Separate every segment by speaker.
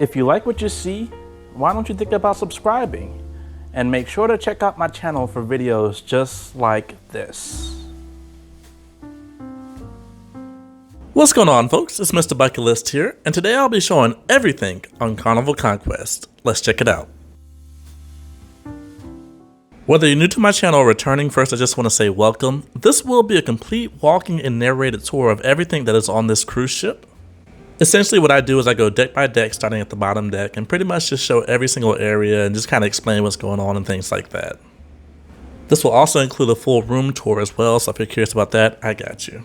Speaker 1: If you like what you see, why don't you think about subscribing? And make sure to check out my channel for videos just like this. What's going on, folks? It's MrBucketlist here, and today I'll be showing everything on Carnival Conquest. Let's check it out. Whether you're new to my channel or returning, first I just want to say welcome. This will be a complete walking and narrated tour of everything that is on this cruise ship. Essentially what I do is I go deck by deck, starting at the bottom deck, and pretty much just show every single area and just kind of explain what's going on and things like that. This will also include a full room tour as well, so if you're curious about that, I got you.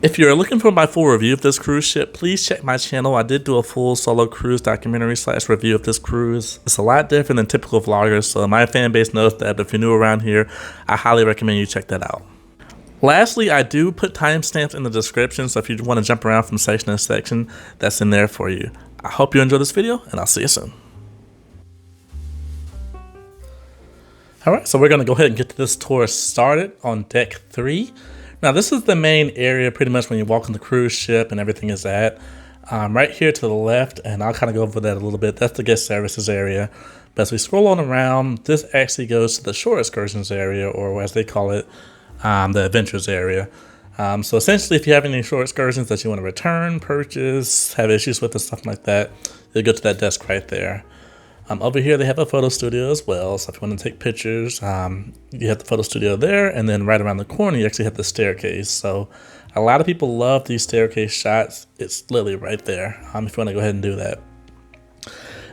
Speaker 1: If you're looking for my full review of this cruise ship, please check my channel. I did do a full solo cruise documentary / review of this cruise. It's a lot different than typical vloggers, so my fan base knows that. But if you're new around here, I highly recommend you check that out. Lastly, I do put timestamps in the description, so if you want to jump around from section to section, that's in there for you. I hope you enjoy this video, and I'll see you soon. Alright, so we're going to go ahead and get this tour started on deck 3. Now this is the main area pretty much when you walk on the cruise ship and everything is at. Right here to the left, and I'll kind of go over that a little bit, that's the guest services area. But as we scroll on around, this actually goes to the shore excursions area, or as they call it, the adventures area. So essentially if you have any shore excursions that you want to return, purchase, have issues with and stuff like that, you'll go to that desk right there. Over here they have a photo studio as well, so if you want to take pictures, you have the photo studio there, and then right around the corner you actually have the staircase. So a lot of people love these staircase shots. It's literally right there, if you want to go ahead and do that.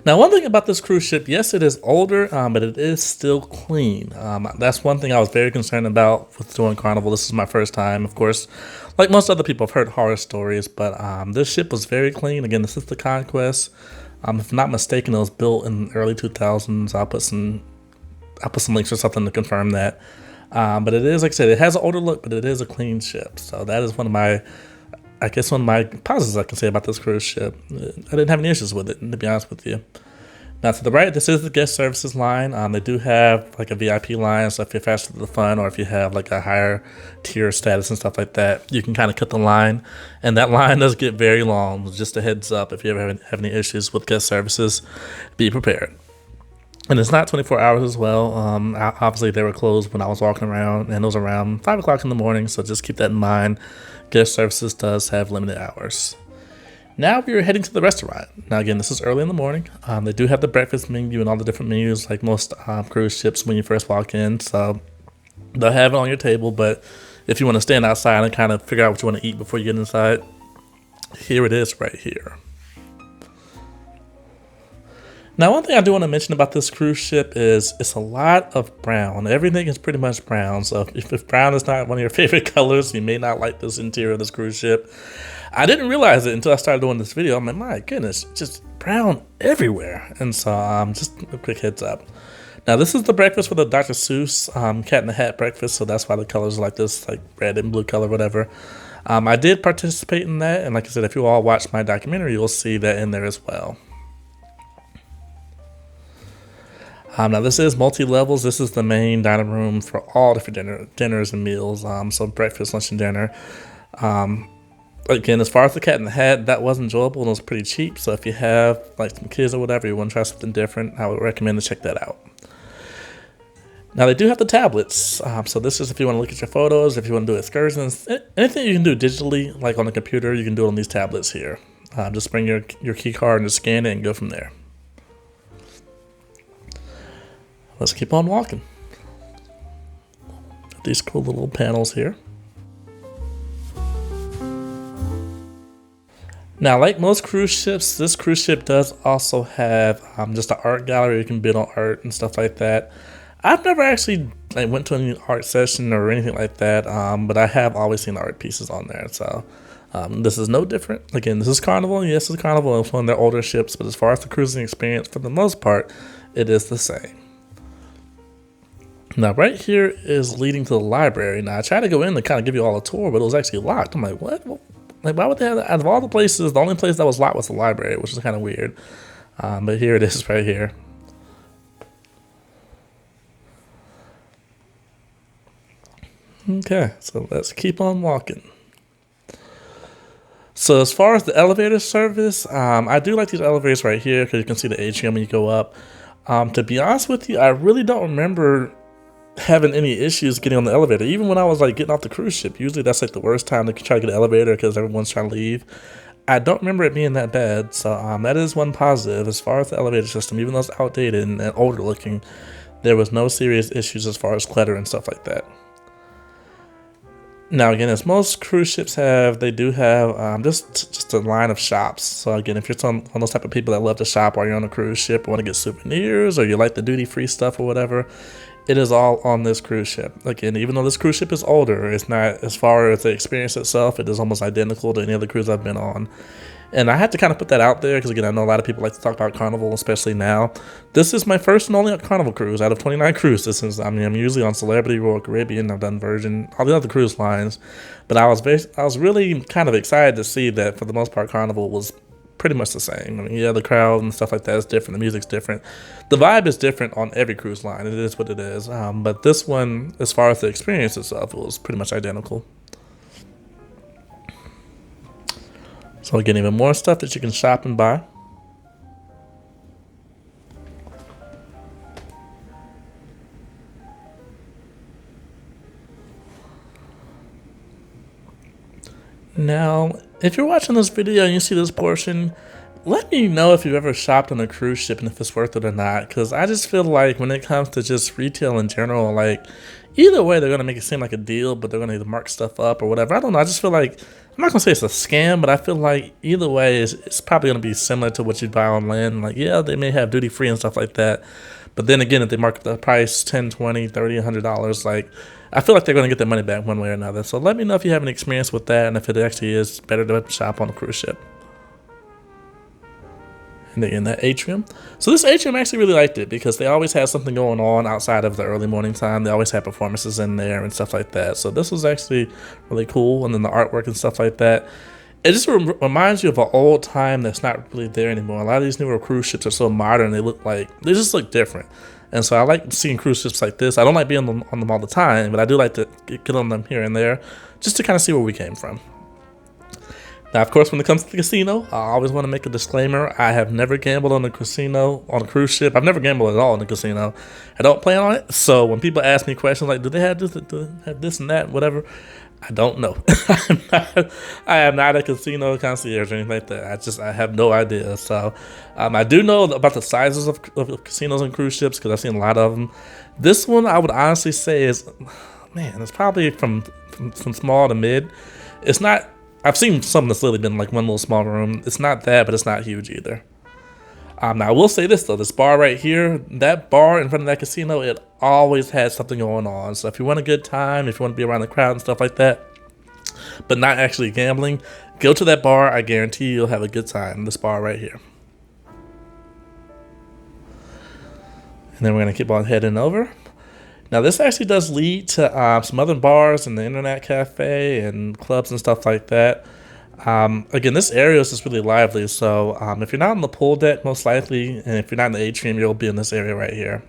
Speaker 1: Now one thing about this cruise ship, yes it is older, but it is still clean. That's one thing I was very concerned about with doing Carnival. This is my first time, of course. Like most other people, I've heard horror stories, but this ship was very clean. Again, this is the Conquest. If I'm not mistaken, it was built in the early 2000s. I'll put some links or something to confirm that. But it is, like I said, it has an older look, but it is a clean ship. So that is one of my positives I can say about this cruise ship. I didn't have any issues with it, to be honest with you. Now to the right, this is the guest services line. They do have like a VIP line, so if you're faster to the front, or if you have like a higher tier status and stuff like that, you can kind of cut the line. And that line does get very long. Just a heads up, if you ever have any issues with guest services, be prepared. And it's not 24 hours as well. Obviously they were closed when I was walking around, and it was around 5 o'clock in the morning, so just keep that in mind. Guest services does have limited hours. Now we are heading to the restaurant. Now again, this is early in the morning. They do have the breakfast menu and all the different menus like most cruise ships when you first walk in. So they'll have it on your table, but if you want to stand outside and kind of figure out what you want to eat before you get inside, here it is right here. Now one thing I do want to mention about this cruise ship is it's a lot of brown. Everything is pretty much brown. So if brown is not one of your favorite colors, you may not like this interior of this cruise ship. I didn't realize it until I started doing this video. I'm like, my goodness, just brown everywhere. And so just a quick heads up. Now this is the breakfast for the Dr. Seuss Cat in the Hat breakfast. So that's why the colors are like this, like red and blue color, whatever. I did participate in that. And like I said, if you all watch my documentary, you'll see that in there as well. Now this is multi-levels. This is the main dining room for all different dinners and meals. So breakfast, lunch, and dinner. Again, as far as the Cat in the Hat, that was enjoyable and it was pretty cheap. So if you have like some kids or whatever, you want to try something different, I would recommend to check that out. Now they do have the tablets. So this is if you want to look at your photos, if you want to do excursions, anything you can do digitally, like on the computer, you can do it on these tablets here. Just bring your key card and just scan it and go from there. Let's keep on walking. These cool little panels here. Now, like most cruise ships, this cruise ship does also have just an art gallery. You can bid on art and stuff like that. I've never actually went to any art session or anything like that, but I have always seen art pieces on there. So this is no different. Again, this is Carnival. Yes, it's Carnival. It's one of their older ships, but as far as the cruising experience, for the most part, it is the same. Now, right here is leading to the library. Now, I tried to go in to kind of give you all a tour, but it was actually locked. I'm like, what? Like, why would they have that? Out of all the places, the only place that was locked was the library, which is kind of weird. But here it is right here. Okay, so let's keep on walking. So as far as the elevator service, I do like these elevators right here because you can see the atrium when you go up. To be honest with you, I really don't remember having any issues getting on the elevator. Even when I was like getting off the cruise ship, usually that's like the worst time to try to get an elevator because everyone's trying to leave. I don't remember it being that bad, so that is one positive as far as the elevator system. Even though it's outdated and older looking, there was no serious issues as far as clutter and stuff like that. Now again, as most cruise ships have, they do have just a line of shops. So again, if you're one of those type of people that love to shop while you're on a cruise ship, or want to get souvenirs, or you like the duty-free stuff or whatever, it is all on this cruise ship. Again, even though this cruise ship is older, it's not, as far as the experience itself, it is almost identical to any other cruise I've been on. And I had to kind of put that out there because, again, I know a lot of people like to talk about Carnival, especially now. This is my first and only Carnival cruise out of 29 cruises. Since I'm usually on Celebrity, Royal Caribbean, I've done Virgin, all the other cruise lines. But I was really kind of excited to see that for the most part, Carnival was pretty much the same. I mean, yeah, the crowd and stuff like that is different. The music's different. The vibe is different on every cruise line. It is what it is. But this one, as far as the experience itself, it was pretty much identical. So again, even more stuff that you can shop and buy. Now, if you're watching this video and you see this portion, let me know if you've ever shopped on a cruise ship and if it's worth it or not. Because I just feel like when it comes to just retail in general, like either way, they're going to make it seem like a deal, but they're going to either mark stuff up or whatever. I don't know. I just feel like, I'm not going to say it's a scam, but I feel like either way, it's probably going to be similar to what you buy on land. Like, yeah, they may have duty free and stuff like that. But then again, if they mark the price $10, $20, $30, $100, like, I feel like they're going to get their money back one way or another. So let me know if you have any experience with that and if it actually is better to shop on a cruise ship. And again, that atrium. So this atrium, I actually really liked it because they always had something going on outside of the early morning time. They always had performances in there and stuff like that. So this was actually really cool. And then the artwork and stuff like that. It just reminds you of an old time that's not really there anymore. A lot of these newer cruise ships are so modern. They just look different. And so I like seeing cruise ships like this. I don't like being on them all the time, but I do like to get on them here and there just to kind of see where we came from. Now, of course, when it comes to the casino, I always want to make a disclaimer. I have never gambled on a casino, on a cruise ship. I've never gambled at all in a casino. I don't plan on it. So when people ask me questions like, do they have this and that, whatever, I don't know. I am not a casino concierge or anything like that. I have no idea. So I do know about the sizes of casinos and cruise ships because I've seen a lot of them. This one, I would honestly say is, man, it's probably from small to mid. It's not. I've seen some that's literally been like one little small room. It's not that, but it's not huge either. Now, I will say this, though. This bar right here, that bar in front of that casino, it always has something going on. So if you want a good time, if you want to be around the crowd and stuff like that, but not actually gambling, go to that bar. I guarantee you'll have a good time. This bar right here. And then we're going to keep on heading over. Now, this actually does lead to some other bars and the internet cafe and clubs and stuff like that. Again, this area is just really lively. So if you're not on the pool deck, most likely, and if you're not in the atrium, you'll be in this area right here.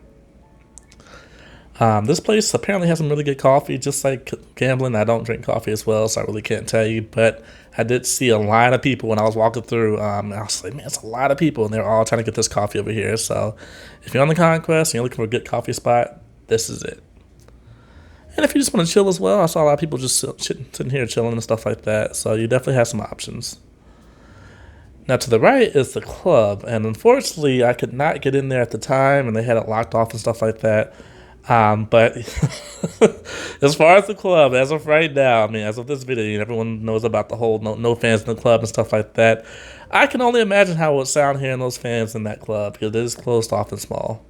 Speaker 1: This place apparently has some really good coffee, just like gambling. I don't drink coffee as well, so I really can't tell you. But I did see a line of people when I was walking through. I was like, man, it's a lot of people, and they're all trying to get this coffee over here. So if you're on the Conquest and you're looking for a good coffee spot, this is it. And if you just want to chill as well, I saw a lot of people just sitting here chilling and stuff like that. So you definitely have some options. Now to the right is the club. And unfortunately, I could not get in there at the time. And they had it locked off and stuff like that. But as far as the club, as of right now, I mean, as of this video, everyone knows about the whole no fans in the club and stuff like that. I can only imagine how it would sound hearing those fans in that club because it is closed off and small.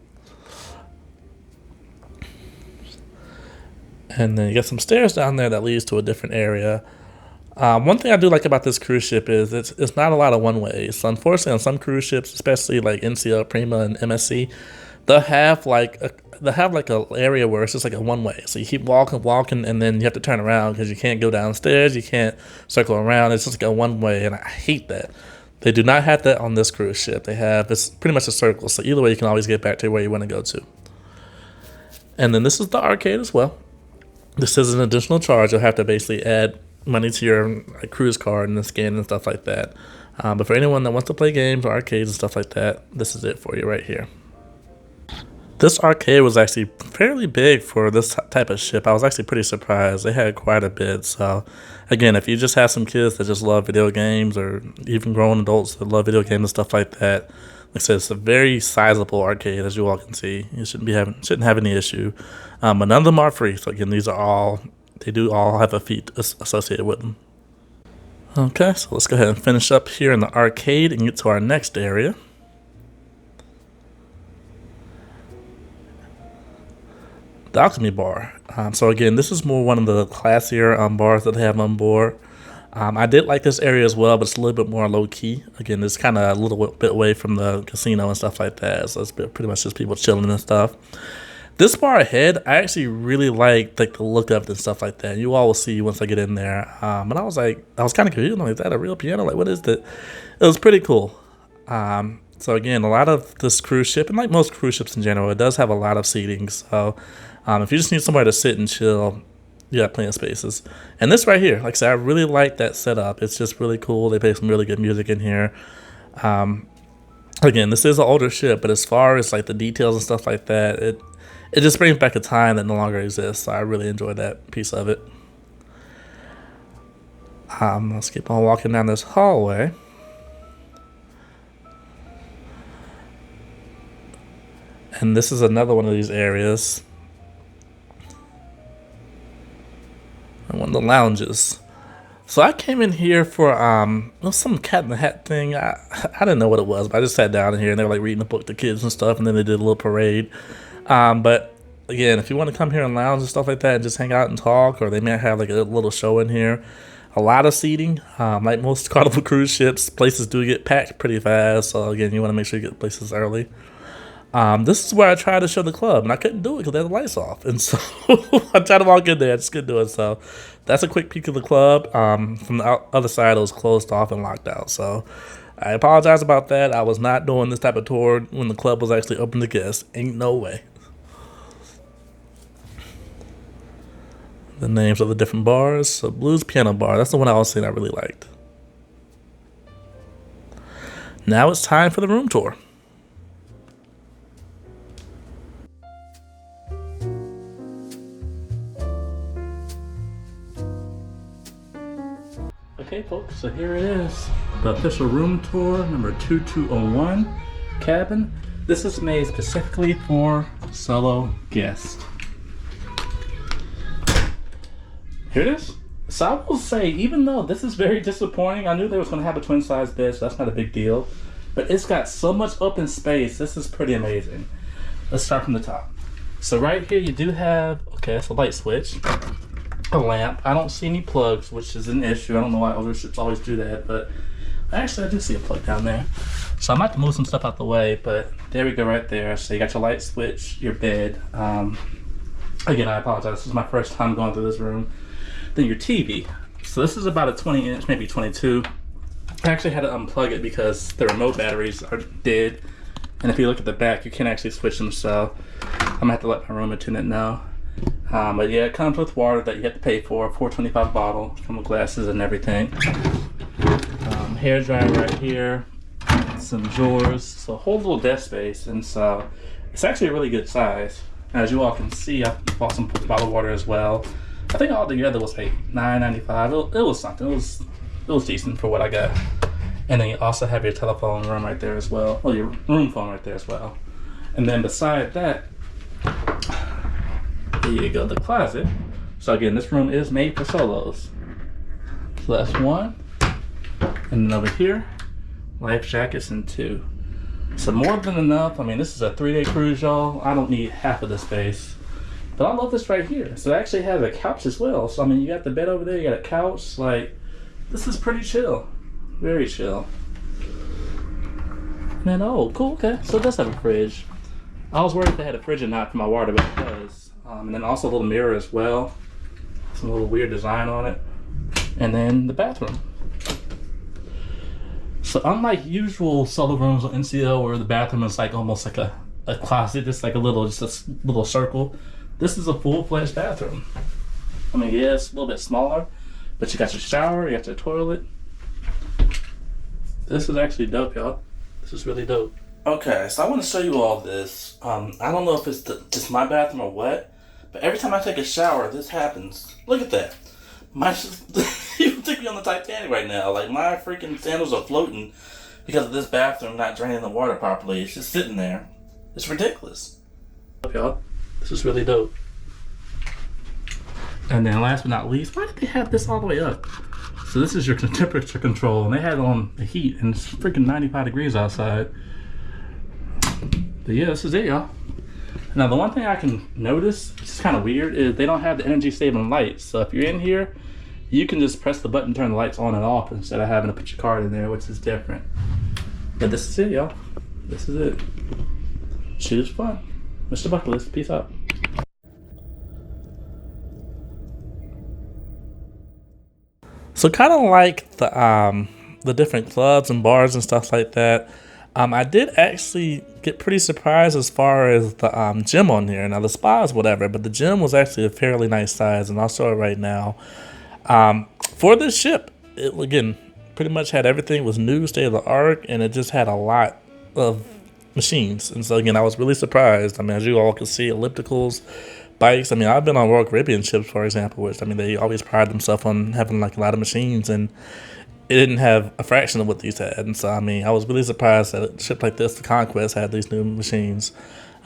Speaker 1: And then you get some stairs down there that leads to a different area. One thing I do like about this cruise ship is it's not a lot of one-ways. So unfortunately, on some cruise ships, especially like NCL, Prima, and MSC, they'll have like a area where it's just like a one-way. So you keep walking, and then you have to turn around because you can't go downstairs, you can't circle around. It's just like a one-way, and I hate that. They do not have that on this cruise ship. It's pretty much a circle. So either way, you can always get back to where you want to go to. And then this is the arcade as well. This is an additional charge. You'll have to basically add money to your like, cruise card and the scan and stuff like that. But for anyone that wants to play games or arcades and stuff like that, this is it for you right here. This arcade was actually fairly big for this type of ship. I was actually pretty surprised. They had quite a bit. So, again, if you just have some kids that just love video games, or even grown adults that love video games and stuff like that, like I said, it's a very sizable arcade, as you all can see. You shouldn't have any issue. But none of them are free. So again, they do all have a fee associated with them. Okay, so let's go ahead and finish up here in the arcade and get to our next area. The Alchemy Bar. So again, this is more one of the classier bars that they have on board. I did like this area as well, but it's a little bit more low-key. Again, it's kind of a little bit away from the casino and stuff like that, so it's pretty much just people chilling and stuff. This bar ahead, I actually really like the look of it and stuff like that. You all will see once I get in there. And I was kind of confused. I'm like, is that a real piano? Like, what is that? It was pretty cool. So again, a lot of this cruise ship, and like most cruise ships in general, it does have a lot of seating. So if you just need somewhere to sit and chill, you got plenty of spaces. And this right here, like I said, I really like that setup. It's just really cool. They play some really good music in here. Again, this is an older ship, but as far as like the details and stuff like that, it just brings back a time that no longer exists. So I really enjoyed that piece of it. Let's keep on walking down this hallway. And this is another one of these areas. And one of the lounges. So I came in here for some Cat in the Hat thing. I didn't know what it was, but I just sat down in here and they were like reading the book to kids and stuff, and then they did a little parade. But again, if you want to come here and lounge and stuff like that and just hang out and talk, or they may have like a little show in here. A lot of seating. Like most Carnival cruise ships, places do get packed pretty fast. So again, you want to make sure you get places early. This is where I tried to show the club, and I couldn't do it because they had the lights off. And so I tried to walk in there, I just couldn't do it. So that's a quick peek of the club. From the other side, it was closed off and locked out. So I apologize about that. I was not doing this type of tour when the club was actually open to guests. Ain't no way. The names of the different bars. So Blues Piano Bar, that's the one I was saying I really liked. Now it's time for the room tour. Okay folks, so here it is. The official room tour, number 2201 cabin. This is made specifically for solo guests. Here it is. So I will say, even though this is very disappointing, I knew they was going to have a twin size bed, so that's not a big deal. But it's got so much open space. This is pretty amazing. Let's start from the top. So right here you do have, okay, that's a light switch. A lamp. I don't see any plugs, which is an issue. I don't know why older ships always do that, but actually I do see a plug down there. So I might have to move some stuff out the way, but there we go right there. So you got your light switch, your bed. Again, I apologize. This is my first time going through this room. Then your TV. So this is about a 20 inch, maybe 22. I actually had to unplug it because the remote batteries are dead. And if you look at the back, you can't actually switch them. So I'm gonna have to let my room attendant know. But yeah, it comes with water that you have to pay for, $4.25 bottle, from the glasses and everything. Hair dryer right here, some drawers, so a whole little desk space, and so it's actually a really good size. As you all can see, I bought some bottled water as well. I think all together was like $9.95. It was something. It was decent for what I got. And then you also have your telephone room right there as well. Well, your room phone right there as well. And then beside that, here you go, the closet. So again, this room is made for solos. So that's one. And then over here, life jackets and two. So more than enough. I mean, this is a 3-day cruise, y'all. I don't need half of the space. But I love this right here. So it actually has a couch as well. So I mean, you got the bed over there, you got a couch. Like, this is pretty chill. Very chill. And then, oh, cool, okay. So it does have a fridge. I was worried if they had a fridge or not for my water, but it does. And then also a little mirror as well. Some little weird design on it. And then the bathroom. So unlike usual solo rooms on NCO where the bathroom is like almost like a closet, just a little circle, this is a full-fledged bathroom. I mean, yeah, it's a little bit smaller, But you got your shower, you got your toilet. This is actually dope, y'all. This is really dope. Okay, so I want to show you all this. I don't know if it's just my bathroom or what, but every time I take a shower, this happens. Look at that. You think me on the Titanic right now. Like, my freaking sandals are floating because of this bathroom not draining the water properly. It's just sitting there. It's ridiculous. Y'all, this is really dope. And then last but not least, why did they have this all the way up? So this is your temperature control, and they had it on the heat, and it's freaking 95 degrees outside. But yeah, this is it, y'all. Now, the one thing I can notice, which is kind of weird, is they don't have the energy saving lights. So if you're in here, you can just press the button, turn the lights on and off instead of having to put your card in there, which is different. But this is it, y'all. This is it. Shit is fun. MrBucketlist, peace out. So kind of like the different clubs and bars and stuff like that, I did actually get pretty surprised as far as the gym on here. Now the spa is whatever, but the gym was actually a fairly nice size, and I'll show it right now. For this ship, it again pretty much had everything. It was new, state of the art, and it just had a lot of machines. And so again, I was really surprised. I mean, as you all can see, ellipticals, bikes. I mean, I've been on Royal Caribbean ships, for example, which I mean they always pride themselves on having like a lot of machines, and it didn't have a fraction of what these had. And so I mean, I was really surprised that a ship like this, the Conquest, had these new machines.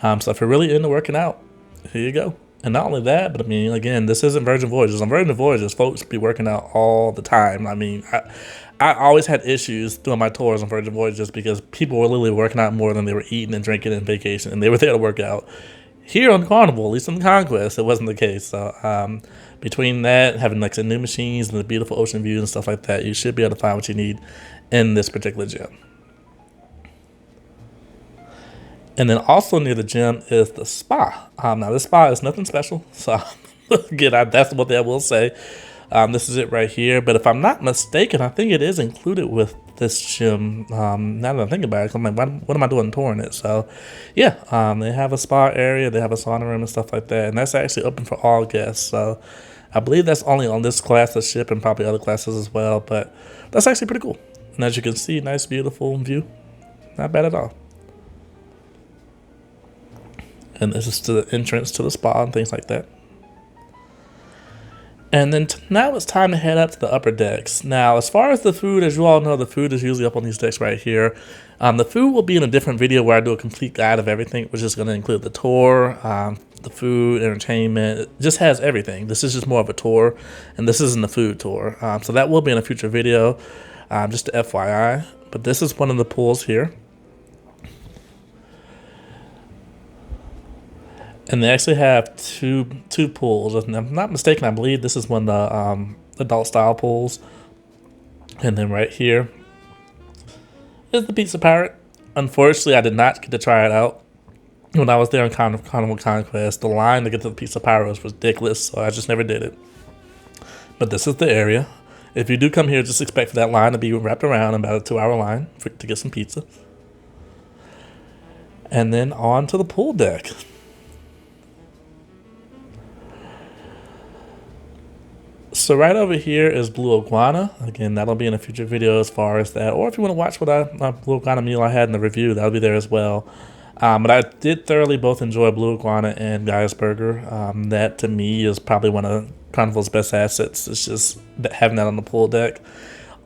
Speaker 1: So if you're really into working out, here you go. And not only that, but I mean, again, this isn't Virgin Voyages. On Virgin Voyages, folks be working out all the time. I mean, I always had issues doing my tours on Virgin Voyages because people were literally working out more than they were eating and drinking and vacation, and they were there to work out. Here on Carnival, at least on the Conquest, it wasn't the case. So between that, having like some new machines and the beautiful ocean views and stuff like that, you should be able to find what you need in this particular gym. And then also near the gym is the spa. Now this spa is nothing special. So again, that's one thing I will say. This is it right here. But if I'm not mistaken, I think it is included with this gym. Now that I think about it, I'm like, what am I doing touring it? So yeah, they have a spa area. They have a sauna room and stuff like that. And that's actually open for all guests. So I believe that's only on this class of ship and probably other classes as well. But that's actually pretty cool. And as you can see, nice, beautiful view. Not bad at all. And this is to the entrance to the spa and things like that. And then now it's time to head up to the upper decks. Now, as far as the food, as you all know, the food is usually up on these decks right here. The food will be in a different video where I do a complete guide of everything, which is going to include the tour, the food, entertainment. It just has everything. This is just more of a tour, and this isn't a food tour. So that will be in a future video, just to FYI. But this is one of the pools here. And they actually have two pools. If I'm not mistaken, I believe this is one of the adult style pools. And then right here is the Pizza Pirate. Unfortunately, I did not get to try it out. When I was there on Carnival Conquest, the line to get to the Pizza Pirate was ridiculous, so I just never did it. But this is the area. If you do come here, just expect for that line to be wrapped around, about a 2-hour line to get some pizza. And then on to the pool deck. So right over here is Blue Iguana. Again, that'll be in a future video as far as that. Or if you want to watch what my Blue Iguana meal I had in the review, that'll be there as well. But I did thoroughly both enjoy Blue Iguana and Guy's Burger. That to me is probably one of Carnival's best assets. It's just having that on the pool deck.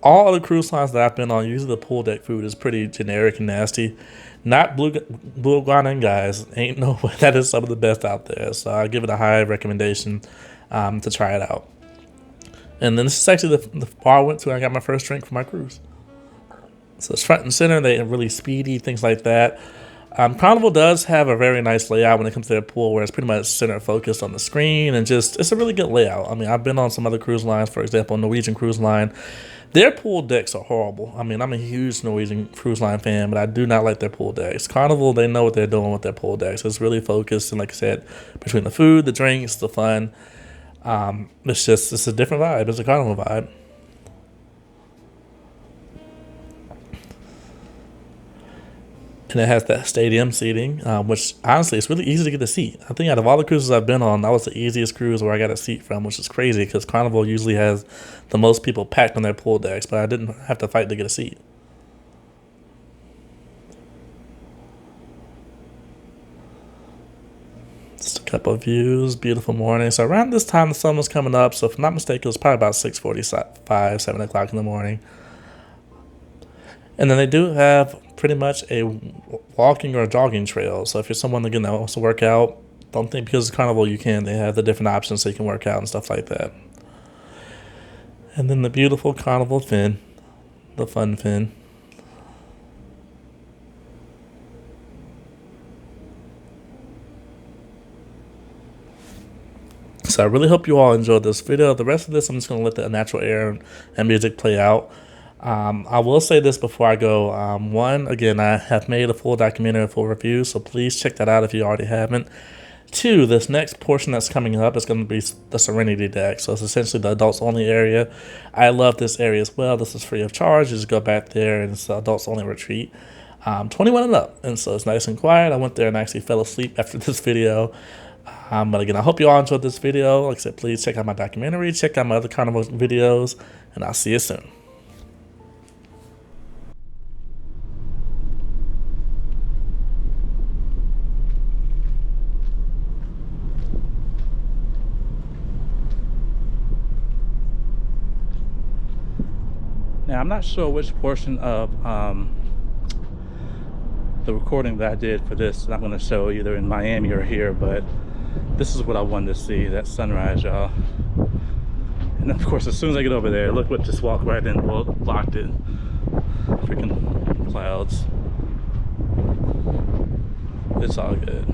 Speaker 1: All other cruise lines that I've been on, usually the pool deck food is pretty generic and nasty. Not Blue Iguana and Guys. Ain't no way. That is some of the best out there. So I give it a high recommendation to try it out. And then this is actually the bar I went to. I got my first drink for my cruise. So it's front and center. They're really speedy, things like that. Carnival does have a very nice layout when it comes to their pool, where it's pretty much center focused on the screen, and just it's a really good layout. I mean, I've been on some other cruise lines, for example, Norwegian Cruise Line. Their pool decks are horrible. I mean, I'm a huge Norwegian Cruise Line fan, but I do not like their pool decks. Carnival, they know what they're doing with their pool decks. It's really focused, and like I said, between the food, the drinks, the fun. It's a different vibe. It's a Carnival vibe. And it has that stadium seating, which honestly, it's really easy to get a seat. I think out of all the cruises I've been on, that was the easiest cruise where I got a seat from, which is crazy because Carnival usually has the most people packed on their pool decks, but I didn't have to fight to get a seat. Just a couple of views, beautiful morning. So around this time, the sun was coming up. So if I'm not mistaken, it was probably about 6:45, 7 o'clock in the morning. And then they do have pretty much a walking or jogging trail. So if you're someone again that wants to work out, don't think because it's Carnival you can. They have the different options so you can work out and stuff like that. And then the beautiful Carnival fin, the fun fin. So I really hope you all enjoyed this video. The rest of this, I'm just going to let the natural air and music play out. I will say this before I go. One, again, I have made a full documentary, a full review, so please check that out if you already haven't. Two, this next portion that's coming up is going to be the Serenity deck. So it's essentially the adults only area. I love this area as well. This is free of charge. You just go back there and it's the adults only retreat. 21 and up. And so it's nice and quiet. I went there and actually fell asleep after this video. But again, I hope you all enjoyed this video. Like I said, please check out my documentary, check out my other Carnival videos, and I'll see you soon. Now, I'm not sure which portion of the recording that I did for this I'm going to show either in Miami or here, but this is what I wanted to see, that sunrise, y'all. And of course, as soon as I get over there, look what just walked right in, well, blocked it. Freaking clouds. It's all good.